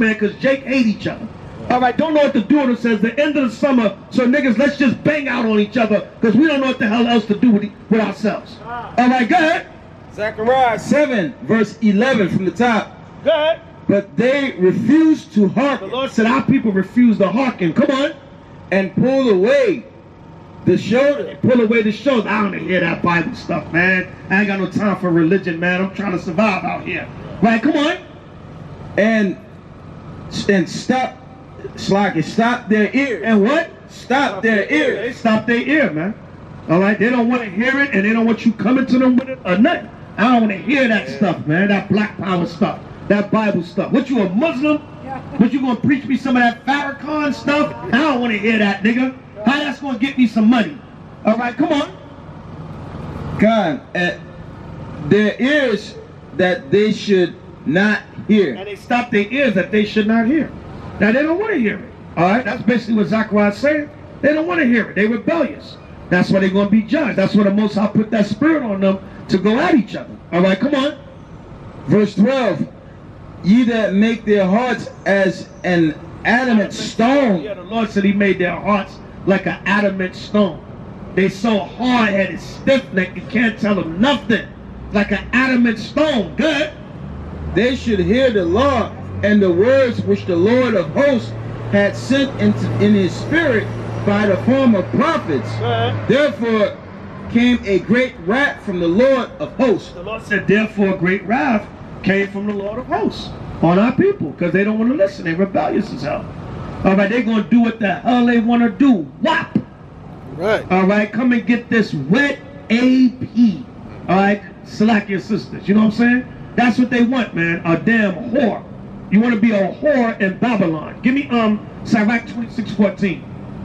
man, because Jake hate each other. All right, don't know what to do with it. Says the end of the summer, so niggas, let's just bang out on each other because we don't know what the hell else to do with ourselves. All right, go ahead. Zechariah 7, verse 11 from the top. Go ahead. But they refused to hearken. The Lord said our people refused to hearken. Come on. And pulled away the shoulder. Pull away the shoulder. I don't hear that Bible stuff, man. I ain't got no time for religion, man. I'm trying to survive out here. Right, come on. And stop. Slack, stop their ear. And what? Stop their ear. They stop their ear, man. All right, they don't want to hear it, and they don't want you coming to them with it or nothing. I don't want to hear that stuff, man. That black power stuff, that Bible stuff. What, you a Muslim? What, you gonna preach me some of that Farrakhan stuff? I don't want to hear that, nigga. How that's gonna get me some money? All right, come on. God, their ears that they should not hear. And they stop their ears that they should not hear. Now, they don't want to hear it. All right? That's basically what Zechariah is saying. They don't want to hear it. They're rebellious. That's why they're going to be judged. That's why the Most High put that spirit on them to go at each other. All right? Come on. Verse 12. Ye that make their hearts as an adamant stone. Yeah, the Lord said he made their hearts like an adamant stone. They so hard-headed, stiff-necked, you can't tell them nothing. Like an adamant stone. Good. They should hear the law and the words which the Lord of hosts had sent in his spirit by the form of prophets. Therefore came a great wrath from the Lord of hosts. The Lord said, therefore a great wrath came from the Lord of hosts on our people, because they don't want to listen. They're rebellious as hell. All right, they're going to do what the hell they want to do. Whop! Right. All right, come and get this wet AP. All right, slack your sisters. You know what I'm saying? That's what they want, man. A damn whore. You want to be a whore in Babylon. Give me Sirach 26:14.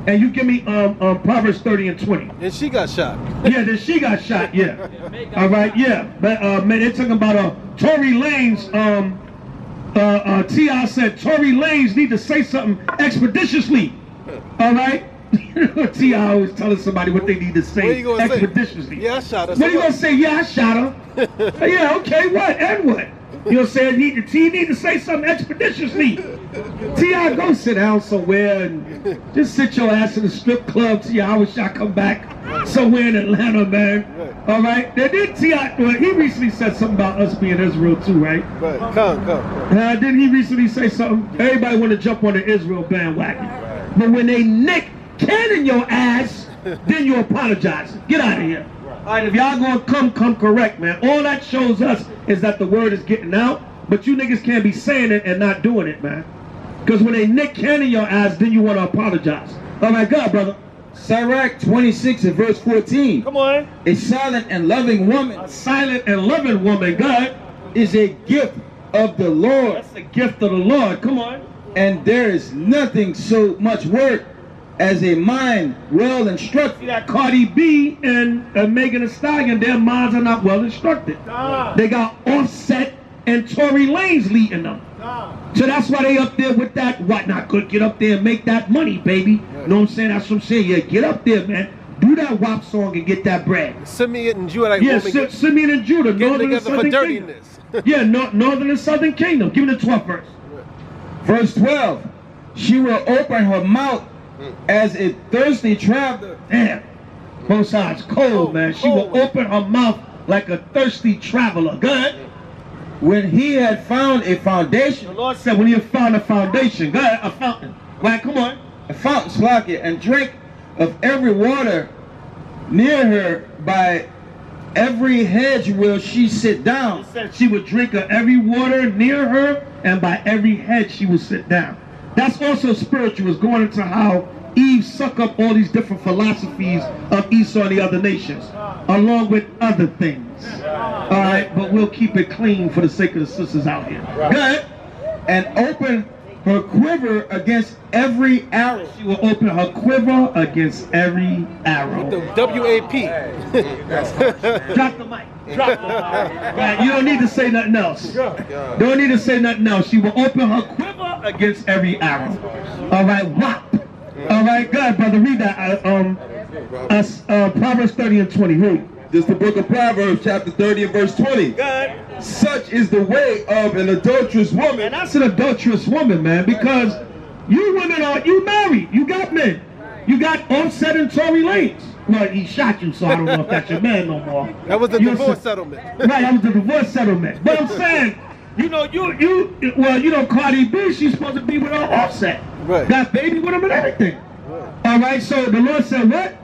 And you give me Proverbs 30 and 20. And she got shot. Yeah, then she got shot, yeah. All right, yeah. But man, they're talking about Tory Lanez. T.I. said Tory Lanez need to say something expeditiously. All right? T.I. always telling somebody what they need to say expeditiously. Say? Yeah, I shot her. What are you going to say? Yeah, I shot her. Yeah, okay, what? And what? You know what I'm saying? T need to say something expeditiously. T.I. go sit down somewhere and just sit your ass in the strip club. T.I. I wish I come back somewhere in Atlanta, man. All right? Then T.I. Well, he recently said something about us being Israel too, right? Right. Come. Didn't he recently say something? Everybody want to jump on the Israel bandwagon. But when they nick cannon your ass, then you apologize. Get out of here. All right, if y'all gonna come correct, man. All that shows us is that the word is getting out, but you niggas can't be saying it and not doing it, man. Because when they nick cannon your ass, then you want to apologize. All right, go, brother. Sirach 26 and verse 14. Come on. A silent and loving woman. A silent and loving woman, God, is a gift of the Lord. That's a gift of the Lord. Come on. And there is nothing so much work as a mind well instructed. See that Cardi B and Megan Thee Stallion, their minds are not well instructed. They got Offset and Tory Lanez leading them. So that's why they up there with that, what not good, get up there and make that money, baby. You know what I'm saying? That's what I'm saying. Yeah, get up there, man. Do that WAP song and get that bread. Simeon and Judah. Yeah, Simeon and Judah. Northern and Southern Kingdom. Yeah, Northern and Southern Kingdom. Give me the 12th verse. Verse 12. She will open her mouth as a thirsty traveler. Damn. Both sides cold, man. She will open her mouth like a thirsty traveler. Good. When he had found a foundation. The Lord said when he had found a foundation. Go ahead, a fountain. Right, come on. A fountain, slack it, and drink of every water near her. By every hedge will she sit down. It said she would drink of every water near her, and by every hedge she would sit down. That's also spiritual. It's going into how Eve sucked up all these different philosophies of Esau and the other nations, along with other things. All right, but we'll keep it clean for the sake of the sisters out here. Good. And open her quiver against every arrow. She will open her quiver against every arrow. The W-A-P. Drop the mic. Drop the mic. Right, you don't need to say nothing else. Don't need to say nothing else. She will open her quiver against every arrow. All right, whop. All right, good, brother. Read that. Proverbs 30 and 20. Read. This is the book of Proverbs, chapter 30 and verse 20. Good. such is the way of an adulterous woman. And that's an adulterous woman, man, because you women you married, you got men. You got Offset and Tory Lanez. Well, he shot you, so I don't know if that's your man no more. That was the divorce settlement. Right, that was the divorce settlement. But I'm saying, you know, Cardi B, she's supposed to be with her Offset. Right. Got baby with him and everything. Right. All right, so the Lord said what?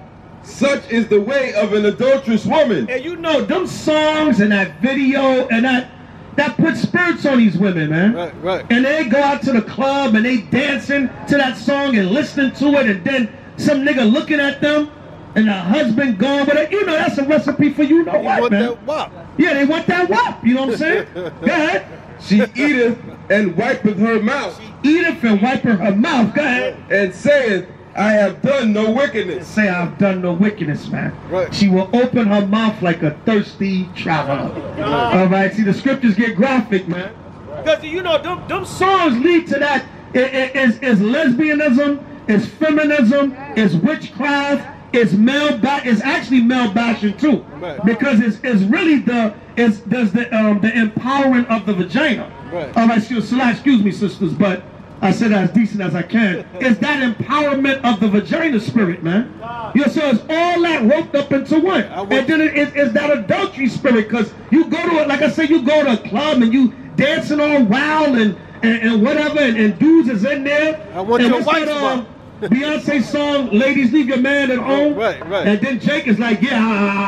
Such is the way of an adulterous woman. And you know, them songs and that video and that puts spirits on these women, man. Right, right. And they go out to the club and they dancing to that song and listening to it, and then some nigga looking at them and the husband gone with it. You know, that's a recipe for you know what, man. That wop. Yeah, they want that wop. You know what I'm saying? Go ahead. She eateth and wipeth her mouth. She eateth and wipeth her mouth. Go ahead. And saith, I have done no wickedness. Say, I've done no wickedness, man. Right. She will open her mouth like a thirsty traveler. All right. See, the scriptures get graphic, man. Because, you know, them songs lead to that. Is lesbianism, is feminism, is witchcraft, is actually male bashing too. Right. Because it's really the empowering of the vagina. Right. All right, excuse me, sisters, but I said as decent as I can. It's that empowerment of the vagina spirit, man. Yeah, so it's all that roped up into one. And then it's that adultery spirit, because you go to it, like I said, you go to a club and you dancing all wild and whatever, and dudes is in there. I want your wife's mouth. Beyonce song, Ladies Leave Your Man at Home. Right. And then Jake is like, yeah,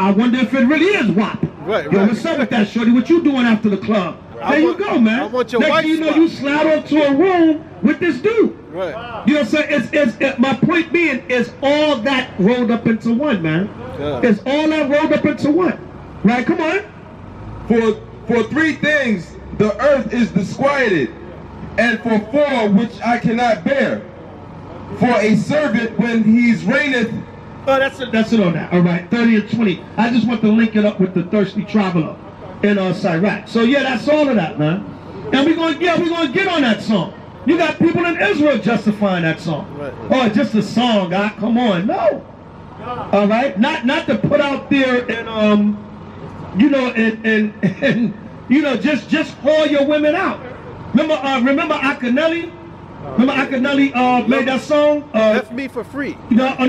I wonder if it really is WAP. Right. Yo, what's up with that, shorty? What you doing after the club? There you go, man. I want your Next wife's thing you know, spot. you slide off to a room with this dude. Right. You know what I'm saying? My point being, is all that rolled up into one, man. Yeah. It's all that rolled up into one. Right? Come on. For three things the earth is disquieted, and for four which I cannot bear. For a servant when he's reigneth. Oh, that's it on that. All right, 30 and 20. I just want to link it up with the thirsty traveler in Sirach. So yeah, that's all of that, man. And we're gonna get on that song. You got people in Israel justifying that song. Right. Oh, it's just a song, God. Come on, no. All right, not to put out there and and you know just haul your women out. Remember Akinelli? Remember Akinelli made that song? F me for free. Put it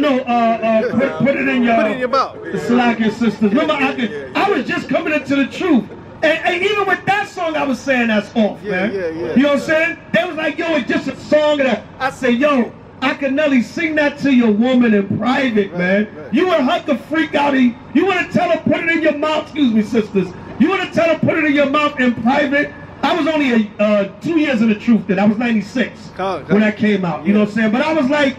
in your Put it in your mouth. The Slacker sisters. Remember, I was just coming into the truth. And even with that song, I was saying that's off, man. Yeah. You know what I'm saying? They was like, yo, it's just a song. And I say, yo, Akinelli, sing that to your woman in private, man. Right. You want her to freak out. You want to tell her, put it in your mouth. Excuse me, sisters. You want to tell her, put it in your mouth in private. I was only 2 years in the truth then. I was 96 when that came out. You know what I'm saying? But I was like,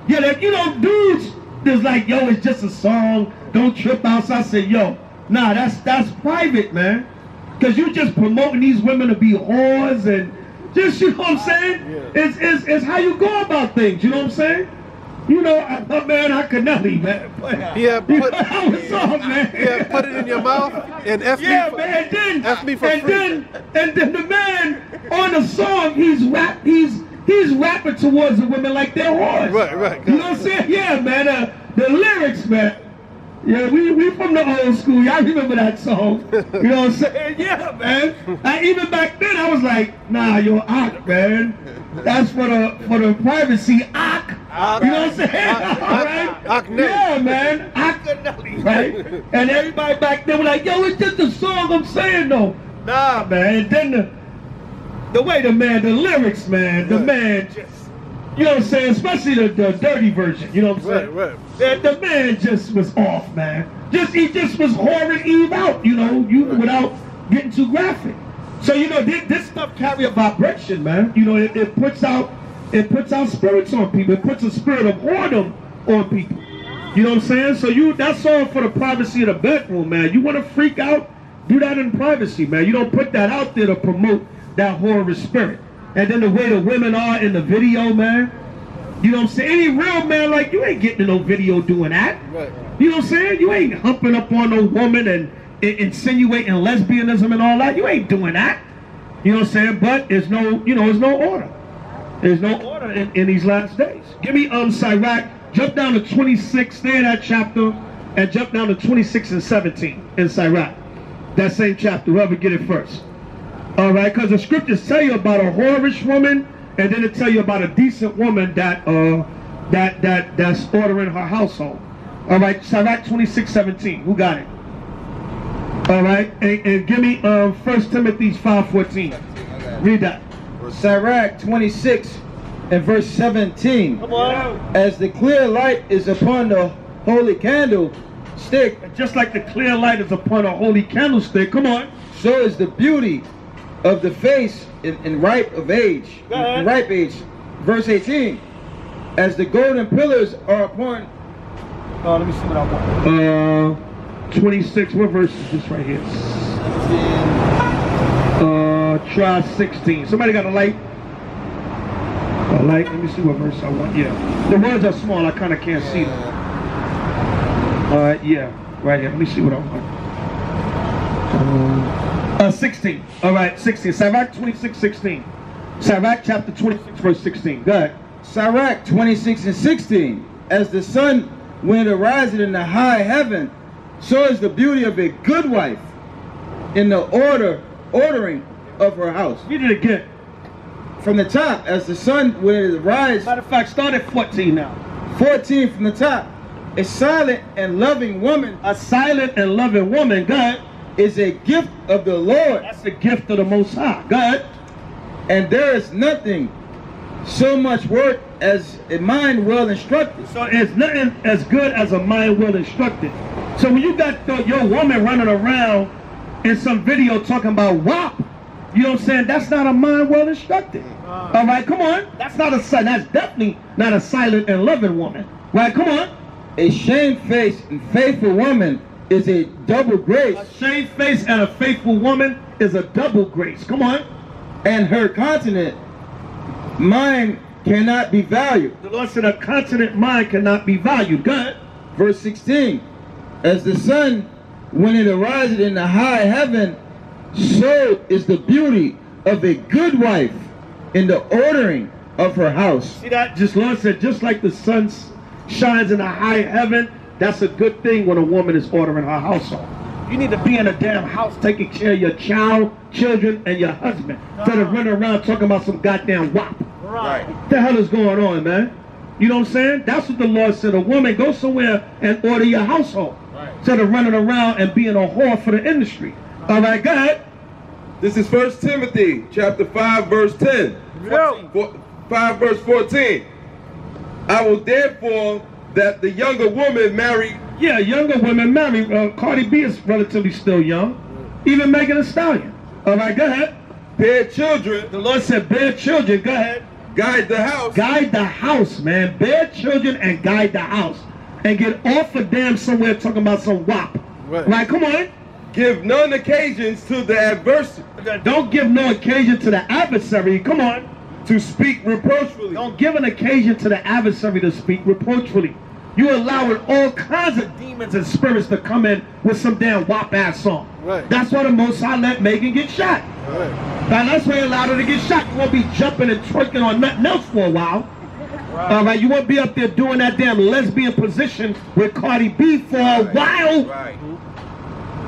yeah, you know, dudes is like, yo, it's just a song. Don't trip out. So I said, yo, nah, that's private, man. Because you just promoting these women to be whores and just, you know what I'm saying? Yeah. It's how you go about things. You know what I'm saying? You know, man, Akinelli, man. Yeah, put it in your mouth and F me for, man, and F me for free. And then the man on the song, he's rapping towards the women like they're whores. Right. You know what I'm saying? Yeah, man. The lyrics, man. Yeah, we from the old school. Y'all remember that song? You know what I'm saying? Yeah, man. Even back then, I was like, nah, yo, Ak, man. That's for the privacy, Ak. You know what I'm saying? All right? Yeah, man. Akinelli, right? And everybody back then was like, yo, it's just a song I'm saying, though. Nah, man. And then the way the lyrics, man, the man just, you know what I'm saying? Especially the dirty version, you know what I'm saying? Right. The man just was off, man. He just was whoring Eve out, you know, without getting too graphic. So, you know, this stuff carry a vibration, man. You know, it puts out spirits on people. It puts a spirit of whoredom on people. You know what I'm saying? So that's all for the privacy of the bedroom, man. You want to freak out? Do that in privacy, man. You don't put that out there to promote that horrorous spirit. And then the way the women are in the video, man. You know what I'm saying? Any real man, like, you ain't getting in no video doing that. Right. You know what I'm saying? You ain't humping up on no woman and insinuating lesbianism and all that. You ain't doing that. You know what I'm saying? But there's no order. There's no order in these last days. Give me Sirach. Jump down to 26, stay in that chapter, and jump down to 26 and 17 in Sirach. That same chapter, whoever get it first. All right, because the scriptures tell you about a whorish woman, and then it tell you about a decent woman that that's ordering her household. All right, Sirach 26:17. Who got it? All right, and give me 1 Timothy 5:14. Read that. Sirach 26 and verse 17. Come on. As the clear light is upon the holy candlestick, Just like the clear light is upon a holy candlestick. Come on. so is the beauty of the face in ripe age. Go ahead. In ripe age. Verse 18. As the golden pillars are upon. Let me see what I want. 26. What verse is this right here? Try 16. Somebody got a light? A light? Let me see what verse I want. Yeah. The words are small. I kind of can't see them. All right. Yeah. Right here. Let me see what I want. 16. All right. 16. Sirach 26:16. Sirach chapter 26 verse 16. Go ahead. Sirach 26 and 16. As the sun when it arises in the high heaven, so is the beauty of a good wife in the ordering of her house. Read it again. From the top, as the sun when it rises. Matter of fact, start at 14 now. 14 from the top. A silent and loving woman A silent and loving woman, go ahead. is a gift of the Lord, That's the gift of the Most High. Go ahead. and there is nothing so much work as a mind well instructed. So it's nothing as good as a mind well instructed. So when you got your woman running around in some video talking about WAP, you know what I'm saying? That's not a mind well instructed. All right, come on. That's definitely not a silent and loving woman. Right, come on. A shamefaced and faithful woman is a double grace, A shamefaced and a faithful woman is a double grace. Come on. and her continent mind cannot be valued. The Lord said a continent mind cannot be valued. Go ahead. Verse 16. As the sun when it arises in the high heaven, so is the beauty of a good wife in the ordering of her house. See that? Just Lord said, just like the sun shines in the high heaven, that's a good thing when a woman is ordering her household. You need to be in a damn house taking care of your children, and your husband, instead of running around talking about some goddamn WAP. Right. What the hell is going on, man? You know what I'm saying? That's what the Lord said. A woman, go somewhere and order your household. Right. Instead of running around and being a whore for the industry. All right, go ahead. This is 1 Timothy chapter 5 verse 10. 5 verse 14. I will therefore that the younger woman marry. Yeah, younger women marry. Cardi B is relatively still young. Even Megan Thee Stallion. All right, go ahead. Bear children. The Lord said, bear children. Go ahead. Guide the house. Guide the house, man. Bear children and guide the house. And get off a damn somewhere talking about some WAP. Right, come on. Give none occasions to the adversary. Don't give no occasion to the adversary. Come on. To speak reproachfully. Don't give an occasion to the adversary to speak reproachfully. You allowing all kinds of demons and spirits to come in with some damn WAP ass song. Right. That's why the Most High let Megan get shot. Right. Now that's why he allowed her to get shot. You won't be jumping and twerking on nothing else for a while. All right, you won't be up there doing that damn lesbian position with Cardi B for a while. Right.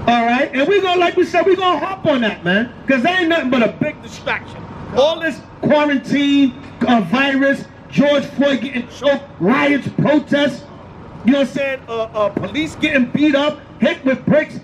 All right, and we're gonna, like we said, we're gonna hop on that, man, because there ain't nothing but a big distraction. All this quarantine, virus, George Floyd getting choked, riots, protests, you know what I'm saying? Police getting beat up, hit with bricks,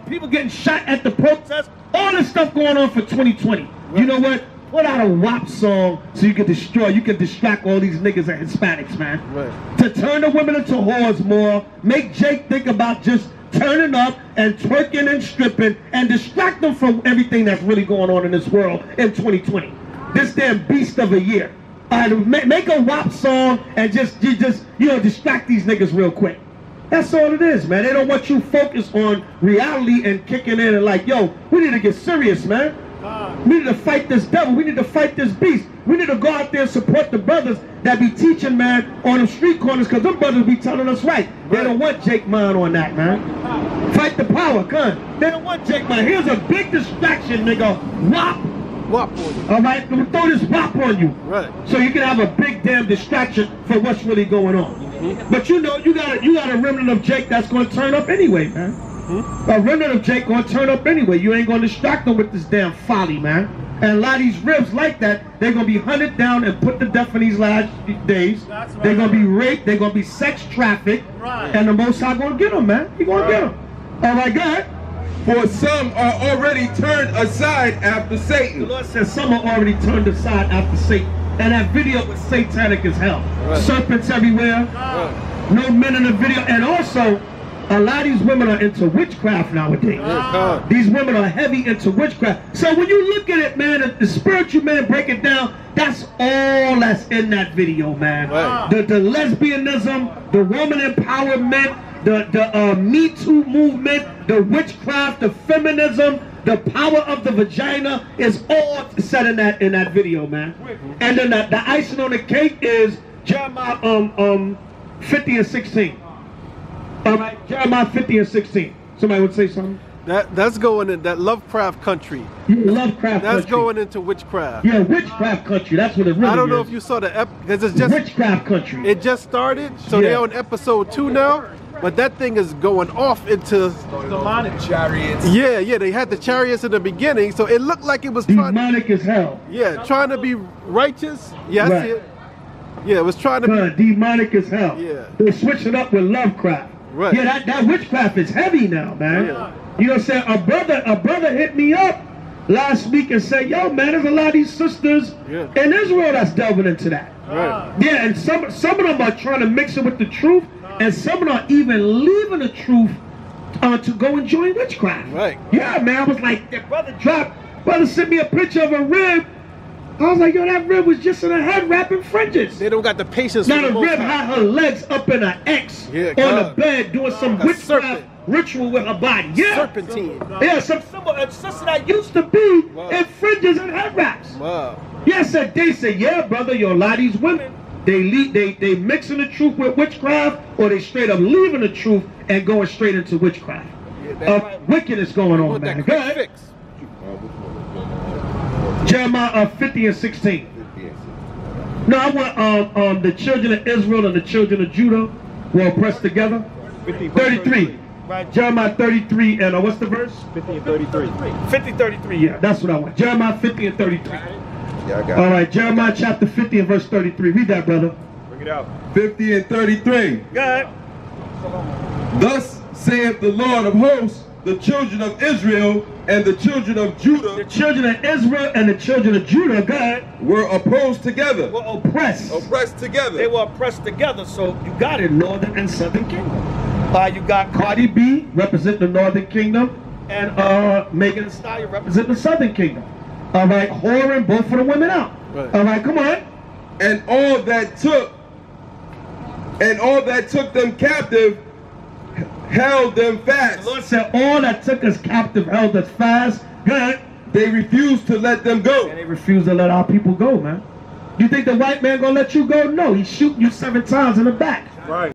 people getting shot at the protests, all this stuff going on for 2020. Right. You know what? Put out a WAP song so you can distract all these niggas and Hispanics, man. Right. To turn the women into whores more, make Jake think about just turning up and twerking and stripping and distract them from everything that's really going on in this world in 2020. This damn beast of a year. Make a WAP song and just distract these niggas real quick. That's all it is, man. They don't want you focused on reality and kicking in and like, yo, we need to get serious, man. We need to fight this devil. We need to fight this beast. We need to go out there and support the brothers that be teaching, man, on the street corners, because them brothers be telling us right. They don't want Jake Mine on that, man. Fight the power, come. They don't want Jake Mine. Here's a big distraction, nigga. WAP. WAP on you. All right, throw this WAP on you. Right. So you can have a big damn distraction for what's really going on. But you know, you got a remnant of Jake that's going to turn up anyway, man. A remnant of Jake gonna turn up anyway. You ain't gonna distract them with this damn folly, man. And a lot of these ribs like that, they're gonna be hunted down and put to death in these last days. They're gonna be raped, they're gonna be sex trafficked, and the Most High gonna get them, man. He gonna get them. All right, go ahead. For some are already turned aside after The Satan. Lord says some are already turned aside after Satan. And that video was satanic as hell. Serpents everywhere. No men in the video. And also, a lot of these women are into witchcraft nowadays. These women are heavy into witchcraft. So when you look at it, man, the spiritual man break it down, that's all that's in that video, man. The lesbianism, the woman empowerment, the Me Too movement, the witchcraft, the feminism, the power of the vagina is all said in that video, man. And then the icing on the cake is Jeremiah 50 and 16. All right, Jeremiah 50 and 16. Somebody would say something? That's going in that Lovecraft country. Lovecraft That's country. going into witchcraft. Yeah, witchcraft country. That's what it really is. I don't know if you saw the because it's just witchcraft country. It just started, so they're on episode 2 now. But that thing is going off into demonic chariots. Yeah, they had the chariots in the beginning, so it looked like it was demonic as hell. Yeah, trying to be righteous. Yeah, I see it. Yeah, it was trying to be demonic as hell. Yeah, they switched it up with Lovecraft. Right. Yeah, that witchcraft is heavy now, man. Yeah. You know what I'm saying? A brother hit me up last week and said, "Yo, man, there's a lot of these sisters in Israel that's delving into that." Right. Yeah, and some of them are trying to mix it with the truth. And some are even leaving the truth to go and join witchcraft. Right. Yeah, man. I was like, brother sent me a picture of a rib. I was like, yo, that rib was just in her head wrapping fringes. They don't got the patience. Now the rib had her legs up in an X on the bed doing some witchcraft ritual with her body. Yeah. Serpentine. Yeah, some sister that used to be in fringes and head wraps. Wow. Yeah, they said, yeah, brother, yo, a lot of these women, they mixing the truth with witchcraft, or they straight up leaving the truth and going straight into witchcraft. Wickedness going on, man. Go ahead. Jeremiah 50 and 16. No, I want the children of Israel and the children of Judah were oppressed together. 33. Jeremiah 33 and what's the verse? 50 and 33. 50, 33. Yeah, that's what I want. Jeremiah 50 and 33. Yeah, I got all right, Jeremiah chapter 50 and verse 33. Read that, brother. Bring it out. 50 and 33. Go ahead. Thus saith the Lord of hosts, the children of Israel and the children of Judah. The children of Israel and the children of Judah, go ahead, were opposed together. Were oppressed. Oppressed together. They were oppressed together. So you got it, Northern and Southern Kingdom. You got Cardi B representing the Northern Kingdom, and Megan Thee Stallion representing the Southern Kingdom. All right, whoring both of the women out. Right. All right, come on. And all that took them captive held them fast. The Lord said, all that took us captive held us fast. Good. They refused to let them go. And they refused to let our people go, man. You think the white man gonna let you go? No, he's shooting you 7 times in the back. Right.